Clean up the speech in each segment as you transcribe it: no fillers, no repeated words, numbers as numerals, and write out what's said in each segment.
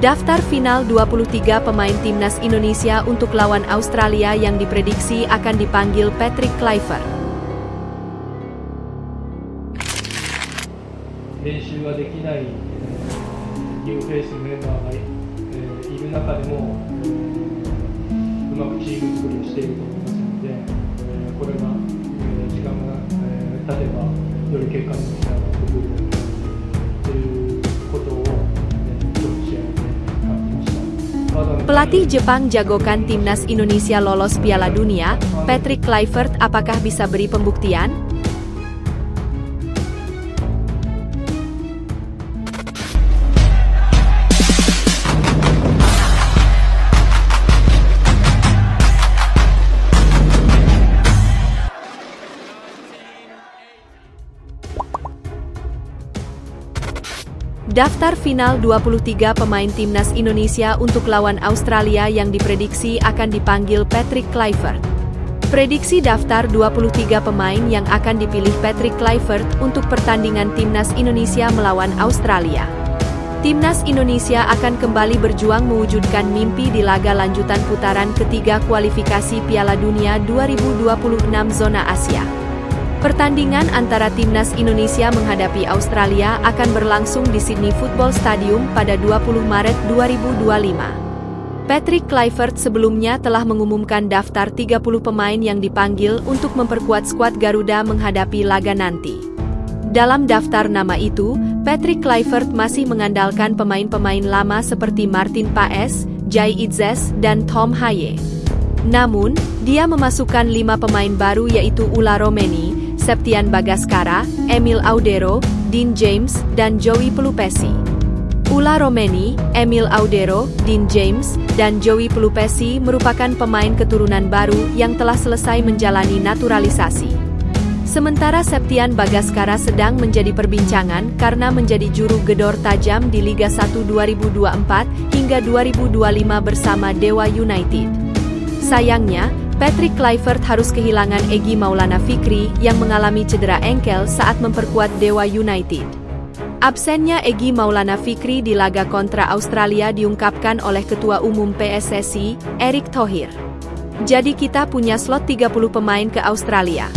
Daftar final 23 pemain timnas Indonesia untuk lawan Australia yang diprediksi akan dipanggil Patrick Kluivert. 練習ができないニューフェイスのメンバーがいる中でもうまくチーム作りをしていると思いますので、これが時間が経てばより結果につながってくるということを今日の試合で感じました。 Pelatih Jepang jagokan timnas Indonesia lolos Piala Dunia, Patrick Kluivert apakah bisa beri pembuktian? Daftar final 23 pemain timnas Indonesia untuk lawan Australia yang diprediksi akan dipanggil Patrick Kluivert. Prediksi daftar 23 pemain yang akan dipilih Patrick Kluivert untuk pertandingan timnas Indonesia melawan Australia. Timnas Indonesia akan kembali berjuang mewujudkan mimpi di laga lanjutan putaran ketiga kualifikasi Piala Dunia 2026 zona Asia. Pertandingan antara timnas Indonesia menghadapi Australia akan berlangsung di Sydney Football Stadium pada 20 Maret 2025. Patrick Kluivert sebelumnya telah mengumumkan daftar 30 pemain yang dipanggil untuk memperkuat skuad Garuda menghadapi laga nanti. Dalam daftar nama itu, Patrick Kluivert masih mengandalkan pemain-pemain lama seperti Martin Paes, Jai Itzes, dan Tom Haye. Namun, dia memasukkan 5 pemain baru yaitu Ula Romeni, Septian Bagaskara, Emil Audero, Dean James, dan Joey Pelupesi. Ula Romeni, Emil Audero, Dean James, dan Joey Pelupesi merupakan pemain keturunan baru yang telah selesai menjalani naturalisasi. Sementara Septian Bagaskara sedang menjadi perbincangan karena menjadi juru gedor tajam di Liga 1 2024 hingga 2025 bersama Dewa United. Sayangnya, Patrick Kluivert harus kehilangan Egy Maulana Fikri yang mengalami cedera engkel saat memperkuat Dewa United. Absennya Egy Maulana Fikri di laga kontra Australia diungkapkan oleh Ketua Umum PSSI, Erick Thohir. Jadi kita punya slot 30 pemain ke Australia.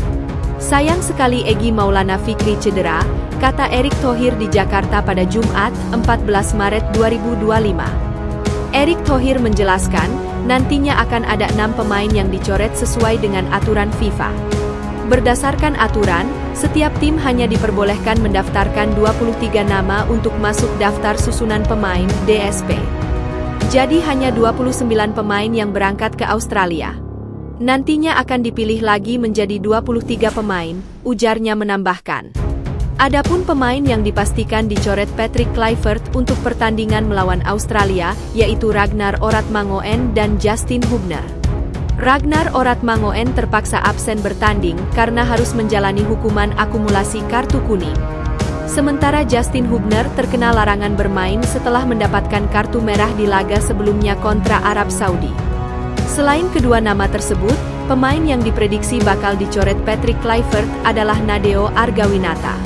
Sayang sekali Egy Maulana Fikri cedera, kata Erick Thohir di Jakarta pada Jumat, 14 Maret 2025. Erick Thohir menjelaskan, nantinya akan ada 6 pemain yang dicoret sesuai dengan aturan FIFA. Berdasarkan aturan, setiap tim hanya diperbolehkan mendaftarkan 23 nama untuk masuk daftar susunan pemain (DSP). Jadi hanya 29 pemain yang berangkat ke Australia. Nantinya akan dipilih lagi menjadi 23 pemain, ujarnya menambahkan. Adapun pemain yang dipastikan dicoret Patrick Kluivert untuk pertandingan melawan Australia, yaitu Ragnar Oratmangoen dan Justin Hubner. Ragnar Oratmangoen terpaksa absen bertanding karena harus menjalani hukuman akumulasi kartu kuning. Sementara Justin Hubner terkena larangan bermain setelah mendapatkan kartu merah di laga sebelumnya kontra Arab Saudi. Selain kedua nama tersebut, pemain yang diprediksi bakal dicoret Patrick Kluivert adalah Nadeo Argawinata.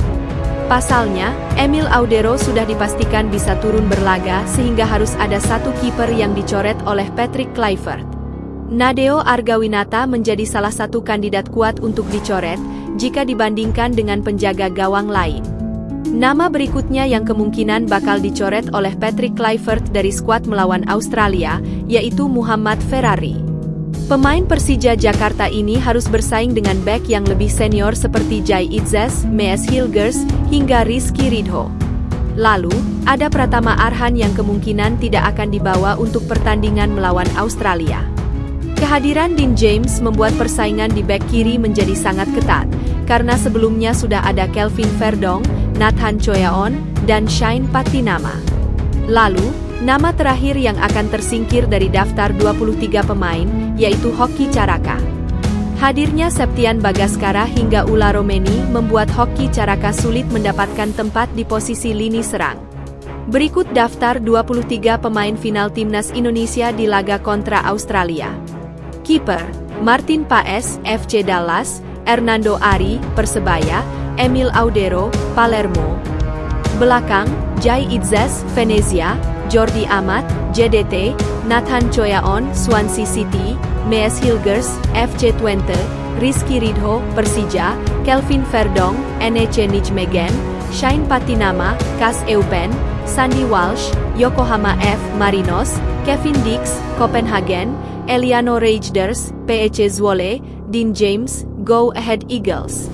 Pasalnya, Emil Audero sudah dipastikan bisa turun berlaga sehingga harus ada satu kiper yang dicoret oleh Patrick Kluivert. Nadeo Argawinata menjadi salah satu kandidat kuat untuk dicoret, jika dibandingkan dengan penjaga gawang lain. Nama berikutnya yang kemungkinan bakal dicoret oleh Patrick Kluivert dari skuad melawan Australia, yaitu Muhammad Ferrari. Pemain Persija Jakarta ini harus bersaing dengan bek yang lebih senior seperti Jai Itzes, Mees Hilgers, hingga Rizky Ridho. Lalu, ada Pratama Arhan yang kemungkinan tidak akan dibawa untuk pertandingan melawan Australia. Kehadiran Dean James membuat persaingan di bek kiri menjadi sangat ketat, karena sebelumnya sudah ada Kelvin Verdong, Nathan Choyaon, dan Shine Patinama. Lalu, nama terakhir yang akan tersingkir dari daftar 23 pemain, yaitu Hoki Caraka. Hadirnya Septian Bagaskara hingga Ula Romeni membuat Hoki Caraka sulit mendapatkan tempat di posisi lini serang. Berikut daftar 23 pemain final timnas Indonesia di laga kontra Australia. Kiper, Martin Paes, FC Dallas, Hernando Ari, Persebaya, Emil Audero, Palermo. Belakang, Jai Itzes, Venezia, Jordi Amat, JDT, Nathan Choyaon, Swansea City, Mees Hilgers, FC Twente, Rizky Ridho, Persija, Kelvin Verdong, NEC Nijmegen, Shine Patinama, KAS Eupen, Sandy Walsh, Yokohama F. Marinos, Kevin Dix, Copenhagen, Eliano Rejders, PEC Zwolle, Dean James, Go Ahead Eagles.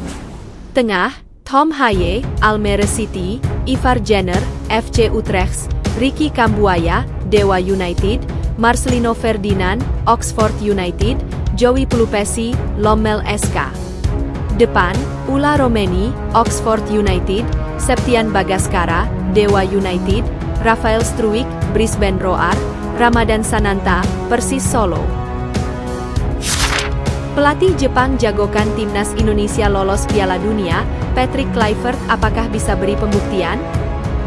Tengah, Tom Haye, Almere City, Ivar Jenner, FC Utrecht, Ricky Kambuaya, Dewa United, Marcelino Ferdinand, Oxford United, Joey Pelupesi, Lommel SK. Depan, Ula Romeni, Oxford United, Septian Bagaskara, Dewa United, Rafael Struijk, Brisbane Roar, Ramadan Sananta, Persis Solo. Pelatih Jepang jagokan timnas Indonesia lolos Piala Dunia, Patrick Kluivert apakah bisa beri pembuktian?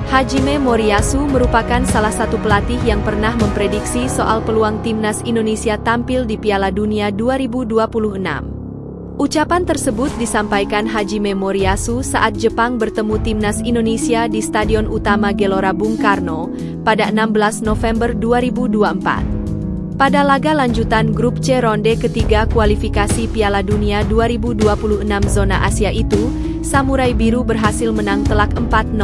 Hajime Moriyasu merupakan salah satu pelatih yang pernah memprediksi soal peluang timnas Indonesia tampil di Piala Dunia 2026. Ucapan tersebut disampaikan Hajime Moriyasu saat Jepang bertemu timnas Indonesia di Stadion Utama Gelora Bung Karno pada 16 November 2024. Pada laga lanjutan grup C ronde ketiga kualifikasi Piala Dunia 2026 zona Asia itu, Samurai Biru berhasil menang telak 4-0.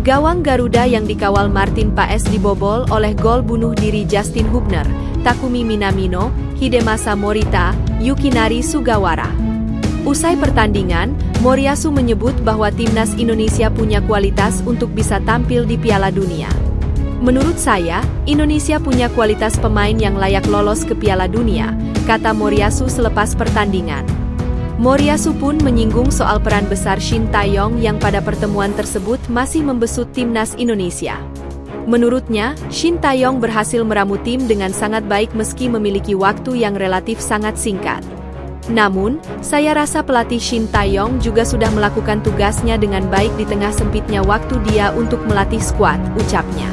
Gawang Garuda yang dikawal Martin Paes dibobol oleh gol bunuh diri Justin Hubner, Takumi Minamino, Hidemasa Morita, Yukinari Sugawara. Usai pertandingan, Moriyasu menyebut bahwa timnas Indonesia punya kualitas untuk bisa tampil di Piala Dunia. Menurut saya, Indonesia punya kualitas pemain yang layak lolos ke Piala Dunia, kata Moriyasu selepas pertandingan. Moriyasu pun menyinggung soal peran besar Shin Tae-yong yang pada pertemuan tersebut masih membesut timnas Indonesia. Menurutnya, Shin Tae-yong berhasil meramu tim dengan sangat baik meski memiliki waktu yang relatif sangat singkat. Namun, saya rasa pelatih Shin Tae-yong juga sudah melakukan tugasnya dengan baik di tengah sempitnya waktu dia untuk melatih skuad, ucapnya.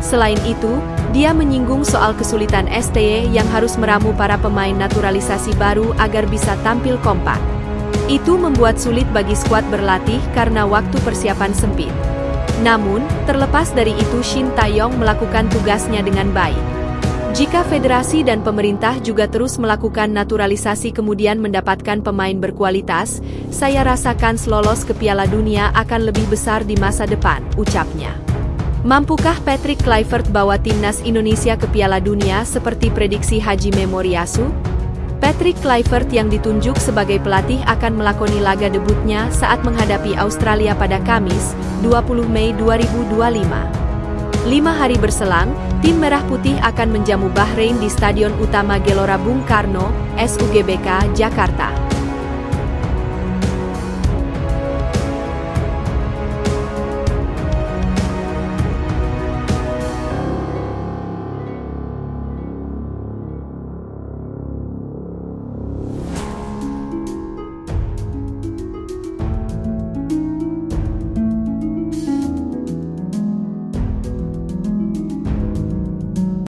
Selain itu, dia menyinggung soal kesulitan STY yang harus meramu para pemain naturalisasi baru agar bisa tampil kompak. Itu membuat sulit bagi skuad berlatih karena waktu persiapan sempit. Namun, terlepas dari itu Shin Tae-yong melakukan tugasnya dengan baik. Jika federasi dan pemerintah juga terus melakukan naturalisasi kemudian mendapatkan pemain berkualitas, saya rasa kans lolos ke Piala Dunia akan lebih besar di masa depan, ucapnya. Mampukah Patrick Kluivert bawa timnas Indonesia ke Piala Dunia seperti prediksi Hajime Moriyasu? Patrick Kluivert yang ditunjuk sebagai pelatih akan melakoni laga debutnya saat menghadapi Australia pada Kamis, 20 Mei 2025. 5 hari berselang, tim Merah Putih akan menjamu Bahrain di Stadion Utama Gelora Bung Karno, SUGBK, Jakarta.